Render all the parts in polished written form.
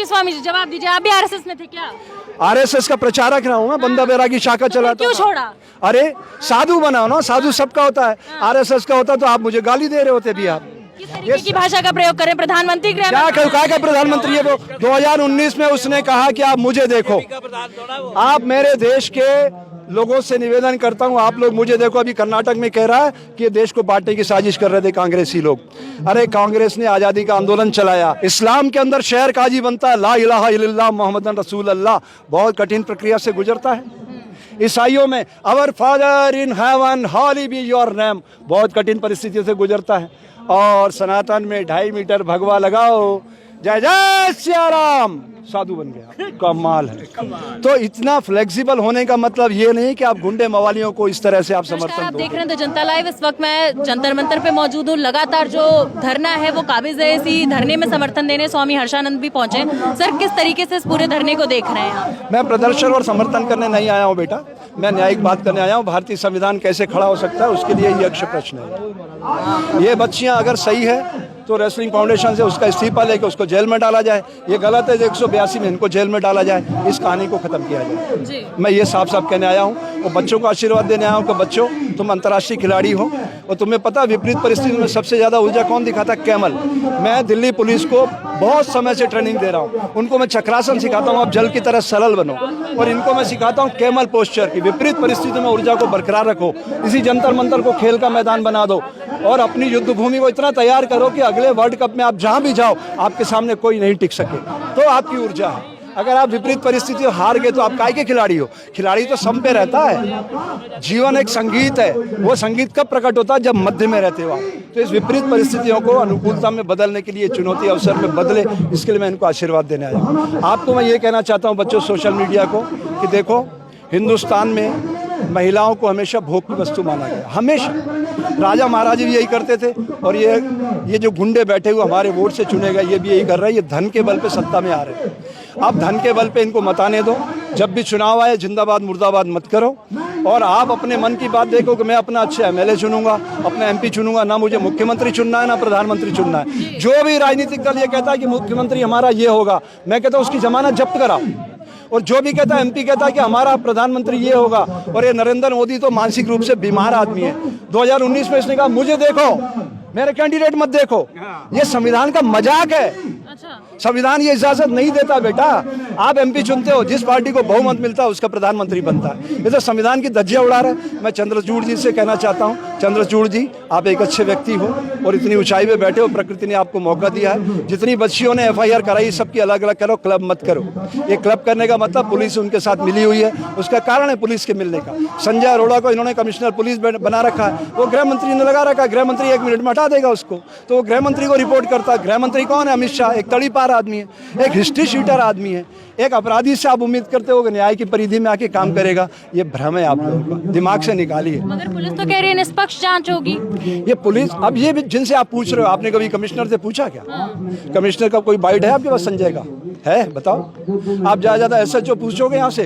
जी स्वामी जी जवाब दीजिए, आप भी आरएसएस में थे क्या? आरएसएस का प्रचारक रहा हूँ मैं, बंदा बैरागी शाखा चलाता क्यों था। छोड़ा? अरे साधु बनाओ ना, साधु सबका होता है, आरएसएस का होता तो आप मुझे गाली दे रहे होते भी आप। किस तरीके की भाषा का प्रयोग करें? प्रधानमंत्री गृह क्या करूँ, क्या प्रधानमंत्री है वो? 2019 में उसने कहा कि आप मुझे देखो। आप मेरे देश के लोगों से निवेदन करता हूं, आप लोग मुझे देखो। अभी कर्नाटक में कह रहा है कि ये देश को बांटने की साजिश कर रहे थे कांग्रेसी लोग। अरे कांग्रेस ने आजादी का आंदोलन चलाया, इस्लाम के अंदर शहर काजी बनता है, ला इलाहा इल्लल्लाह मोहम्मदन रसूल अल्लाह, बहुत कठिन प्रक्रिया से गुजरता है। ईसाइयों में our father in heaven holy be your name, बहुत कठिन परिस्थितियों से गुजरता है। और सनातन में 2.5 मीटर भगवा लगाओ, जय जय सिया राम, साधु बन गया। कमाल है। तो इतना फ्लेक्सिबल होने का मतलब ये नहीं कि आप गुंडे मवालियों को इस तरह से आप समर्थन आप दो। देख रहे हैं तो जनता लाइव, इस वक्त मैं जंतर मंतर पे मौजूद हूँ। लगातार जो धरना है वो काबिज है। इसी धरने में समर्थन देने स्वामी हर्षानंद भी पहुंचे। सर किस तरीके से इस पूरे धरने को देख रहे हैं आप? मैं प्रदर्शन और समर्थन करने नहीं आया हूँ बेटा, मैं न्यायिक बात करने आया हूँ। भारतीय संविधान कैसे खड़ा हो सकता है उसके लिए ये यक्ष प्रश्न है। ये बच्चियाँ अगर सही है तो रेसलिंग फाउंडेशन से उसका इस्तीफा लेकर उसको जेल में डाला जाए। ये गलत है 182 में इनको जेल में डाला जाए, इस कहानी को खत्म किया जाए। मैं ये साफ साफ कहने आया हूँ और बच्चों को आशीर्वाद देने आया हूँ कि बच्चों तुम अंतर्राष्ट्रीय खिलाड़ी हो। और तुम्हें पता विपरीत परिस्थितियों में सबसे ज़्यादा ऊर्जा कौन दिखाता? कैमल। मैं दिल्ली पुलिस को बहुत समय से ट्रेनिंग दे रहा हूँ, उनको मैं चक्रासन सिखाता हूँ, आप जल की तरह सरल बनो। और इनको मैं सिखाता हूँ कैमल पोस्चर की, विपरीत परिस्थितियों में ऊर्जा को बरकरार रखो। इसी जंतर मंतर को खेल का मैदान बना दो और अपनी युद्ध भूमि को इतना तैयार करो कि अगले वर्ल्ड कप में आप जहां भी जाओ आपके सामने कोई नहीं टिक सके। तो आपकी ऊर्जा है। अगर आप विपरीत परिस्थितियों हार गए तो आप काय के खिलाड़ी हो? खिलाड़ी तो सब पे रहता है। जीवन एक संगीत है, वो संगीत कब प्रकट होता है? जब मध्य में रहते हो आप। तो इस विपरीत परिस्थितियों को अनुकूलता में बदलने के लिए, चुनौती अवसर में बदले, इसके लिए मैं इनको आशीर्वाद देने आया हूँ। आपको मैं ये कहना चाहता हूँ बच्चों, सोशल मीडिया को, कि देखो हिंदुस्तान में महिलाओं को हमेशा भोग की वस्तु माना गया, हमेशा। राजा महाराज भी यही करते थे और ये जो गुंडे बैठे हुए हमारे वोट से चुने गए, ये भी यही कर रहे हैं। ये धन के बल पे सत्ता में आ रहे हैं। आप धन के बल पे इनको मत आने दो। जब भी चुनाव आए जिंदाबाद मुर्दाबाद मत करो और आप अपने मन की बात देखो कि मैं अपना अच्छा एमएलए चुनूंगा, अपना एमपी चुनूंगा, ना मुझे मुख्यमंत्री चुनना है ना प्रधानमंत्री चुनना है। जो भी राजनीतिक दल ये कहता है कि मुख्यमंत्री हमारा ये होगा, मैं कहता हूँ उसकी जमानत जब्त कराओ। और जो भी कहता है, एमपी कहता है कि हमारा प्रधानमंत्री ये होगा, और ये नरेंद्र मोदी तो मानसिक रूप से बीमार आदमी है। 2019 में इसने कहा मुझे देखो, मेरे कैंडिडेट मत देखो। ये संविधान का मजाक है। संविधान ये इजाजत नहीं देता बेटा। आप एमपी चुनते हो, जिस पार्टी को बहुमत मिलता है उसका प्रधानमंत्री बनता है। ये तो संविधान की धज्जियां उड़ा रहा है। मैं चंद्रचूड़ जी से कहना चाहता हूँ, चंद्रचूड़ जी आप एक अच्छे व्यक्ति हो और इतनी ऊंचाई पे बैठे हो, प्रकृति ने आपको मौका दिया है। जितनी बच्चियों ने FIR कराई सबकी अलग अलग करो, क्लब मत करो। ये क्लब करने का मतलब पुलिस उनके साथ मिली हुई है, उसका कारण है पुलिस के मिलने का। संजय अरोड़ा को इन्होंने कमिश्नर पुलिस बना रखा है, वो गृह मंत्री ने लगा रखा है। गृह मंत्री 1 मिनट में हटा देगा उसको, तो वो गृह मंत्री को रिपोर्ट करता है। गृह मंत्री कौन है? अमित शाह। एक तड़ीपार आदमी है, एक हिस्ट्री शीटर आदमी है। एक अपराधी से आप उम्मीद करते हो कि न्याय की परिधि में आके काम करेगा? ये भ्रम है आप लोगों का, दिमाग से निकालिए। मगर पुलिस तो कह रही है निष्पक्ष जांच होगी। ये पुलिस, अब ये भी जिनसे आप पूछ रहे हो, आपने कभी कमिश्नर से पूछा क्या? कमिश्नर का कोई बाइट है आपके पास? संजय का है? बताओ। आप ज्यादा SHO पूछोगे यहाँ से,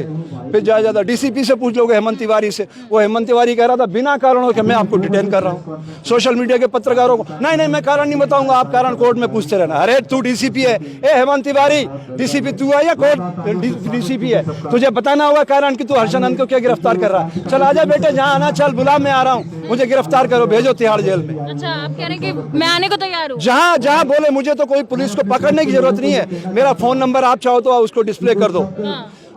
फिर ज्यादा DCP से पूछ लोगे, हेमंत तिवारी से। वो हेमंत तिवारी कह रहा था बिना कारणों के मैं आपको डिटेन कर रहा हूँ। सोशल मीडिया के पत्रकारों को नहीं मैं कारण नहीं बताऊंगा, आप कारण कोर्ट में पूछते रहना। अरे तू DCP है, ए हेमंत तिवारी, DCP तू है या कोर्ट DCP है? तुझे बताना होगा कारण कि तू हर्षानंद को क्या गिरफ्तार कर रहा है। चल आजा बेटे, जहाँ आना चल, बुला, मैं आ रहा हूँ, मुझे गिरफ्तार करो, भेजो तिहाड़ जेल में। अच्छा, आप कह रहे हैं कि मैं आने को तैयार हूँ। जहाँ जहाँ बोले, मुझे तो कोई पुलिस को पकड़ने की जरूरत नहीं है। मेरा फोन नंबर आप चाहो तो उसको डिस्प्ले कर दो।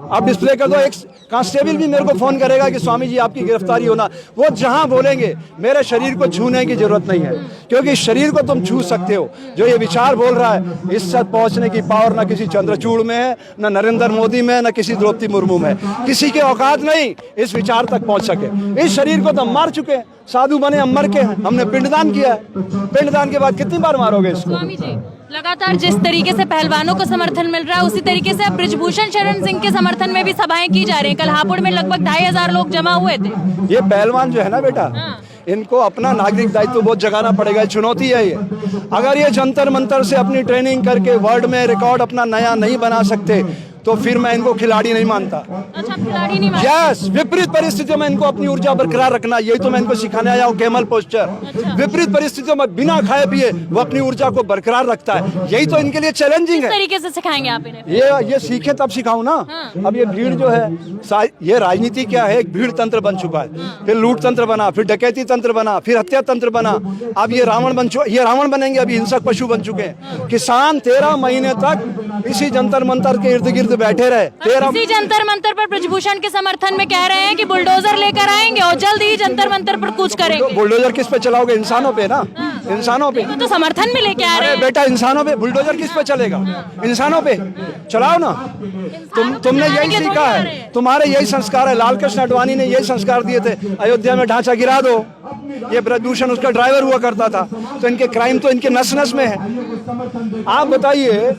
आप डिस्प्ले कर दो, एक कांस्टेबल भी मेरे को फोन करेगा कि स्वामी जी आपकी गिरफ्तारी होना। वो जहां बोलेंगे, मेरे शरीर को छूने की जरूरत नहीं है, क्योंकि शरीर को तुम छू सकते हो। जो ये विचार बोल रहा है, इस तक पहुंचने की पावर ना किसी चंद्रचूड़ में है, ना नरेंद्र मोदी में, ना किसी द्रौपदी मुर्मू में। किसी के औकात नहीं इस विचार तक पहुंच सके। इस शरीर को तो हम मार चुके हैं, साधु बने, हम मर के हैं, हमने पिंडदान किया है। पिंडदान के बाद कितनी बार मारोगे इसको? स्वामी जी, लगातार जिस तरीके से पहलवानों को समर्थन मिल रहा है, उसी तरीके से अब ब्रिजभूषण शरण सिंह के समर्थन में भी सभाएं की जा रही हैं। कल हापुड़ में लगभग 2500 लोग जमा हुए थे। ये पहलवान जो है ना बेटा, इनको अपना नागरिक दायित्व बहुत जगाना पड़ेगा। चुनौती है ये। अगर ये जंतर मंतर से अपनी ट्रेनिंग करके वर्ल्ड में रिकॉर्ड अपना नया नहीं बना सकते तो फिर मैं इनको खिलाड़ी नहीं मानता। अच्छा, आप खिलाड़ी नहीं मानते? यस, विपरीत परिस्थितियों में इनको अपनी ऊर्जा बरकरार रखना, यही तो मैं इनको सिखाने आया हूँ, कैमल पोस्चर। विपरीत परिस्थितियों में बिना खाए पिए वो अपनी ऊर्जा को बरकरार रखता है, यही तो इनके लिए चैलेंजिंग है। तरीके से सिखाएंगे आप इन्हें? ये सीखे तब सिखाऊं ना। अब ये भीड़ जो है, ये राजनीति क्या है, एक भीड़ तंत्र बन चुका है, फिर लूट तंत्र बना, फिर डकैती तंत्र बना, फिर हत्या तंत्र बना, अब ये रावण बनेंगे, अभी हिंसक पशु बन चुके हैं। किसान 13 महीने तक इसी जंतर मंतर के इर्द गिर्द बैठे रहे। इसी जंतर मंतर पर ब्रजभूषण के समर्थन में कह रहे हैं कि बुलडोजर लेकर आएंगे और जल्द ही जंतर मंतर पर कूच करेंगे। बुलडोजर किस पे चलाओगे? इंसानों पे ना, इंसानों पे। तो समर्थन में लेके आ रहे हैं। बेटा इंसानों पे बुलडोजर किस पे चलेगा? इंसानों पे चलाओ ना। तुमने यही सीखा है, तुम्हारे यही संस्कार है। लाल कृष्ण आडवाणी ने यही संस्कार दिए थे, अयोध्या में ढांचा गिरा दो। ये ब्रजभूषण उसका ड्राइवर हुआ करता था, तो इनके क्राइम तो इनके नस नस में है। आप बताइए,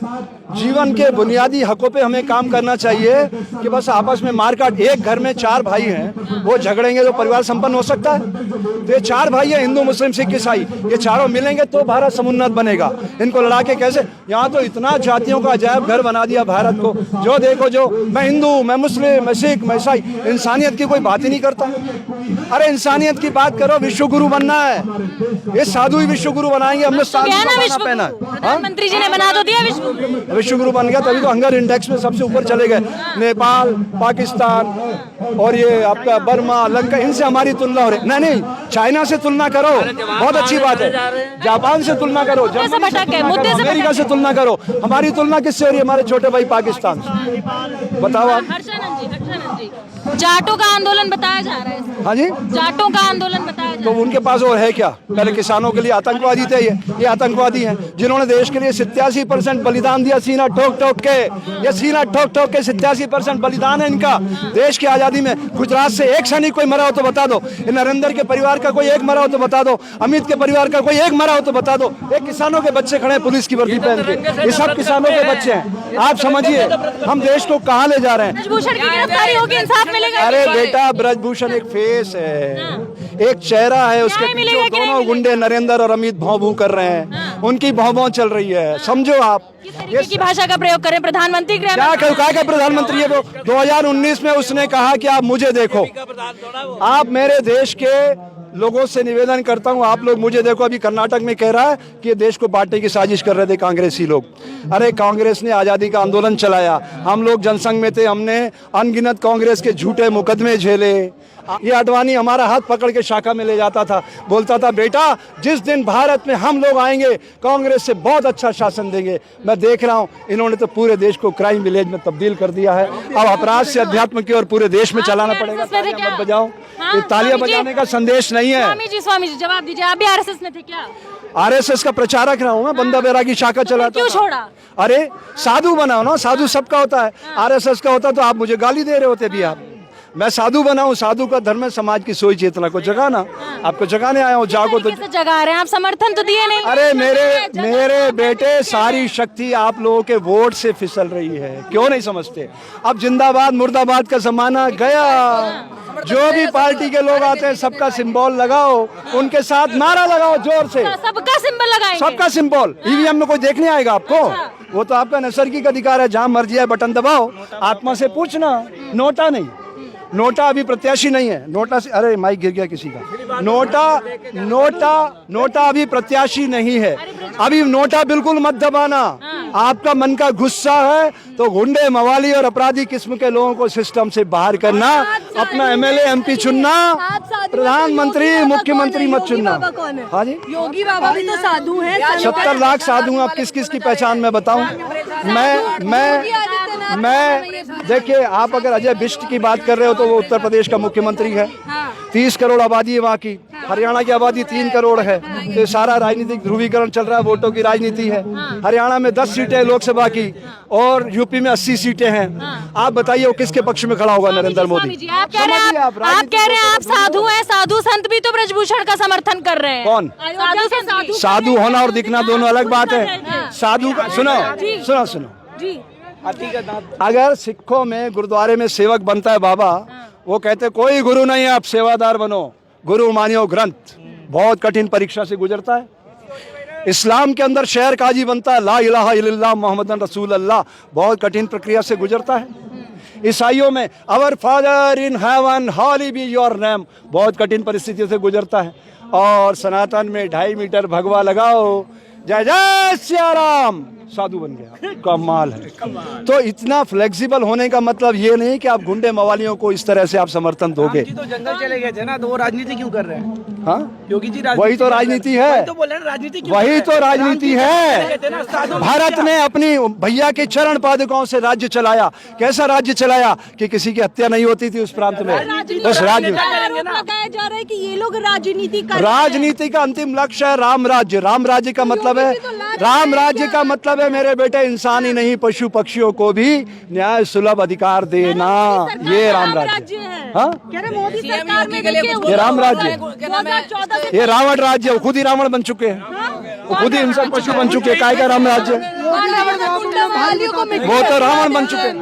जीवन के बुनियादी हकों पे हमें काम करना चाहिए कि बस आपस में मारकाट। एक घर में 4 भाई हैं, वो झगड़ेंगे तो परिवार संपन्न हो सकता है? तो ये 4 भाई हैं, हिंदू मुस्लिम सिख ईसाई, ये चारों मिलेंगे तो भारत समुन्नत बनेगा। इनको लड़ा के कैसे? यहाँ तो इतना जातियों का अजायब घर बना दिया भारत को, जो देखो जो, मैं हिंदू, मैं मुस्लिम, मैं सिख, मैं ईसाई, इंसानियत की कोई बात ही नहीं करता। अरे इंसानियत की बात करो, विश्व गुरु बनना है, ये साधु ही विश्व गुरु बनाएंगे। हमने साधु का पहना है। प्रधानमंत्री जी ने बना तो दिया विश्व गुरु बन गया, तभी तो हंगर इंडेक्स में सबसे ऊपर चले गए। नेपाल, पाकिस्तान और ये आपका बर्मा, लंका, इनसे हमारी तुलना हो रही। नहीं, चाइना से तुलना करो, बहुत अच्छी बात है। जापान से तुलना करो, अमेरिका से तुलना करो। हमारी तुलना किससे हो रही है? हमारे छोटे भाई पाकिस्तान से। बताओ आप। हर्षानंद जी, जाटों का आंदोलन बताया जा रहा है। हाँ जी, जाटों का आंदोलन बताया जा तो उनके पास और है क्या? पहले किसानों के लिए आतंकवादी थे, ये आतंकवादी हैं जिन्होंने देश के लिए 87% बलिदान दिया, सीना ठोक ठोक के। ये सीना ठोक ठोक के 87% बलिदान है इनका देश की आजादी में। गुजरात से एक सैनिक कोई मरा हो तो बता दो, नरेंद्र के परिवार का कोई एक मरा हो तो बता दो, अमित के परिवार का कोई एक मरा हो तो बता दो। एक किसानों के बच्चे खड़े हैं पुलिस की वर्दी पहन के, ये सब किसानों के बच्चे हैं। आप समझिए हम देश को कहाँ ले जा रहे हैं। ब्रजभूषण की गिरफ्तारी होगी, इंसाफ मिलेगा? अरे बेटा, ब्रजभूषण एक फेस है, एक चेहरा है, उसके पीछे दोनों गुंडे नरेंद्र और अमित भौं भौं कर रहे हैं, उनकी भौं भौं चल रही है, समझो आप। ये की भाषा का प्रयोग करें प्रधानमंत्री? क्या कहा प्रधानमंत्री है वो? 2019 में उसने कहा कि आप मुझे देखो। आप मेरे देश के लोगों से निवेदन करता हूं, आप लोग मुझे देखो। अभी कर्नाटक में कह रहा है कि ये देश को बांटने की साजिश कर रहे थे कांग्रेसी लोग। अरे कांग्रेस ने आजादी का आंदोलन चलाया, हम लोग जनसंघ में थे, हमने अनगिनत कांग्रेस के झूठे मुकदमे झेले। ये आडवाणी हमारा हाथ पकड़ के शाखा में ले जाता था, बोलता था बेटा जिस दिन भारत में हम लोग आएंगे कांग्रेस से बहुत अच्छा शासन देंगे। मैं देख रहा हूं इन्होंने तो पूरे देश को क्राइम विलेज में तब्दील कर दिया है। अब अपराध से अध्यात्म की और पूरे देश में चलाना पड़ेगा। तालियां मत बजाओ, ये तालियां बजाने का संदेश नहीं है। स्वामी जी जवाब दीजिए, आप भी आरएसएस में थे क्या? आरएसएस का प्रचारक रहा हूं मैं, बंदा बैरागी शाखा चलाता। क्यों छोड़ा? अरे साधु बनाओ ना, साधु सबका होता है। आरएसएस का होता तो आप मुझे गाली दे रहे होते भी। आप मैं साधु बनाऊं, साधु का धर्म है समाज की सोई चेतना को जगाना। आपको जगाने आया हूं, जागो तो जगा रहे हैं आप, समर्थन तो दिए नहीं। अरे मेरे बेटे, सारी शक्ति आप लोगों के वोट से फिसल रही है, क्यों नहीं समझते? अब जिंदाबाद मुर्दाबाद का जमाना गया। जो भी पार्टी के लोग आते हैं सबका सिंबल लगाओ, उनके साथ नारा लगाओ जोर से। सबका सिंबल लगाएंगे, सबका सिंबल। ईवीएम में कोई देखने आएगा आपको? वो तो आपका नैसर्गिक अधिकार है, जहां मर्जी है बटन दबाओ। आत्मा से पूछना, नोटा नहीं। नोटा अभी प्रत्याशी नहीं है। नोटा से, अरे माइक गिर गया किसी का। नोटा अभी प्रत्याशी नहीं है। अभी नोटा बिल्कुल मत दबाना। आपका मन का गुस्सा है तो गुंडे, मवाली और अपराधी किस्म के लोगों को सिस्टम से बाहर करना, अपना एमएलए एमपी चुनना, प्रधानमंत्री मुख्यमंत्री मत चुनना। हाँ जी, योगी बाबा भी तो साधु हैं। 70 लाख साधु हैं। आप किस किस की पहचान में बताऊं? मैं देखिए, आप अगर अजय बिष्ट की बात कर रहे हो तो वो उत्तर प्रदेश का मुख्यमंत्री है। 30 करोड़ आबादी है वहाँ की। हरियाणा की आबादी 3 करोड़ है। तो सारा राजनीतिक ध्रुवीकरण चल रहा है, वोटों की राजनीति है। हरियाणा में 10 सीटें लोकसभा की और यूपी में 80 सीटें हैं। आप बताइए वो किसके पक्ष में खड़ा होगा? नरेंद्र मोदी। आप कह रहे हैं आप साधु हैं, साधु संत भी तो ब्रजभूषण का समर्थन कर रहे हैं। कौन? साधु होना और दिखना दोनों अलग बात है। साधु का सुनो अगर सिखों में गुरुद्वारे में सेवक बनता है बाबा, वो कहते कोई गुरु नहीं है, आप सेवादार बनो, गुरु मानियो ग्रंथ। बहुत कठिन परीक्षा से गुजरता है। इस्लाम के अंदर शहर काजी बनता है, ला इलाहा इल्लल्लाह मोहम्मदन रसूल अल्लाह, बहुत कठिन प्रक्रिया से गुजरता है। ईसाइयों में our father in heaven holy be your name, बहुत कठिन परिस्थितियों से गुजरता है। और सनातन में 2.5 मीटर भगवा लगाओ, जय जय सिया राम, साधु बन गया, कमाल है। तो इतना फ्लेक्सिबल होने का मतलब ये नहीं कि आप गुंडे मवालियों को इस तरह से आप समर्थन दोगे। जी तो जंगल चले गए थे ना, तो वो राजनीति क्यों कर रहे हैं? हाँ, योगी जी वही तो राजनीति है, वही तो बोल रहे हैं, राजनीति क्यों वही तो राजनीति है। साधु भारत ने अपनी भैया के चरण पादुकाओं से राज्य चलाया। कैसा राज्य चलाया कि किसी की हत्या नहीं होती थी उस प्रांत में। बस राज्य लगाया जा रहा है कि ये लोग राजनीति कर रहे हैं। राजनीति का अंतिम लक्ष्य है राम राज्य। राम राज्य का मतलब है, राम राज्य का मतलब है मेरे बेटे इंसान ही नहीं पशु पक्षियों को भी न्याय सुलभ अधिकार देना, ये राम राज्य है। हाँ, कह रहे मोदी सरकार में ये राम राज्य, ये रावण राज्य, वो खुद ही रावण बन चुके हैं, वो खुद ही इंसान पशु बन चुके हैं। काय का राम राज्य, वो तो रावण बन चुके हैं।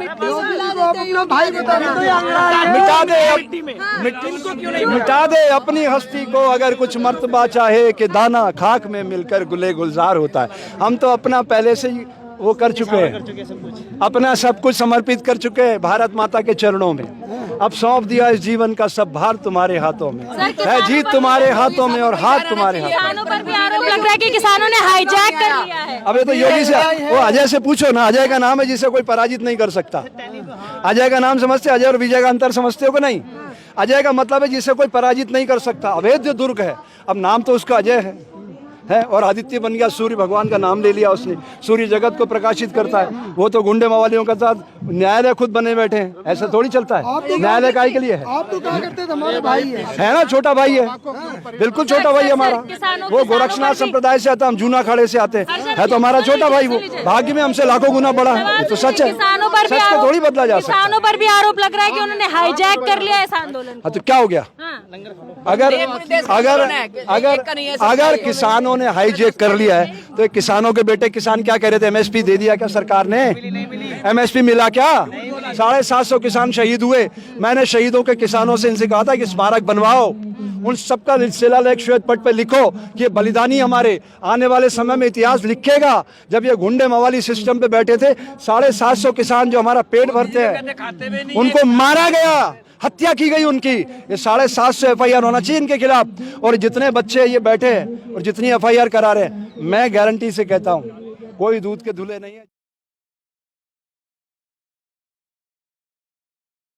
मिटा दे अपनी हस्ती को, अगर कुछ मर्तबा चाहे कि दाना खाक में मिलकर गुले गुलजार होता है। हम तो अपना पहले से ही वो कर चुके हैं, अपना सब कुछ समर्पित कर चुके हैं भारत माता के चरणों में। अब सौंप दिया इस जीवन का सब भार तुम्हारे हाथों में है, जीत तुम्हारे हाथों में और हाथ तुम्हारे हाथों में। किसानों पर भी आरोप लग रहा है कि किसानों ने हाईजैक कर लिया है। अब ये तो योगी से, वो अजय से पूछो ना, अजय का नाम है जिसे कोई पराजित नहीं कर सकता। अजय का नाम समझते, अजय और विजय का अंतर समझते हो कि नहीं? अजय का मतलब है जिसे कोई पराजित नहीं कर सकता, अभेद्य दुर्ग है। अब नाम तो उसका अजय है और आदित्य बन गया, सूर्य भगवान का नाम ले लिया उसने, सूर्य जगत को प्रकाशित करता है। वो तो गुंडे मवालियों के साथ न्यायालय खुद बने बैठे हैं, ऐसा थोड़ी चलता है। न्यायालय काय के लिए है? आप तो क्या करते थे, हमारे भाई है ना, छोटा भाई है, बिल्कुल छोटा भाई हमारा। वो गोरक्षनाथ संप्रदाय से आता, हम जूना खाड़े से आते हैं, है तो हमारा छोटा भाई। वो भाग्य में हमसे लाखों गुना बड़ा है, ये तो सच है, सच को थोड़ी बदला जा सकता। किसानों पर भी आरोप लग रहा है कि उन्होंने हाईजैक कर लिया इस आंदोलन। हाँ, तो क्या हो गया? अगर किसानों ने हाईजैक कर लिया है तो एक किसानों के बेटे किसान क्या कह रहे थे, एमएसपी दे दिया क्या सरकार ने? एमएसपी मिला क्या? 750 किसान शहीद हुए। मैंने शहीदों के किसानों से इनसे कहा था कि स्मारक बनवाओ, उन सबका शिलालेख श्वेत पट पे लिखो कि ये बलिदानी हमारे आने वाले समय में इतिहास लिखेगा। जब ये गुंडे मवाली सिस्टम पे बैठे थे, 750 किसान जो हमारा पेट भरते हैं उनको मारा गया, हत्या की गई उनकी। ये 750 FIR होना चाहिए इनके खिलाफ। और जितने बच्चे ये बैठे हैं और जितनी FIR करा रहे हैं, मैं गारंटी से कहता हूँ कोई दूध के धुले नहीं है।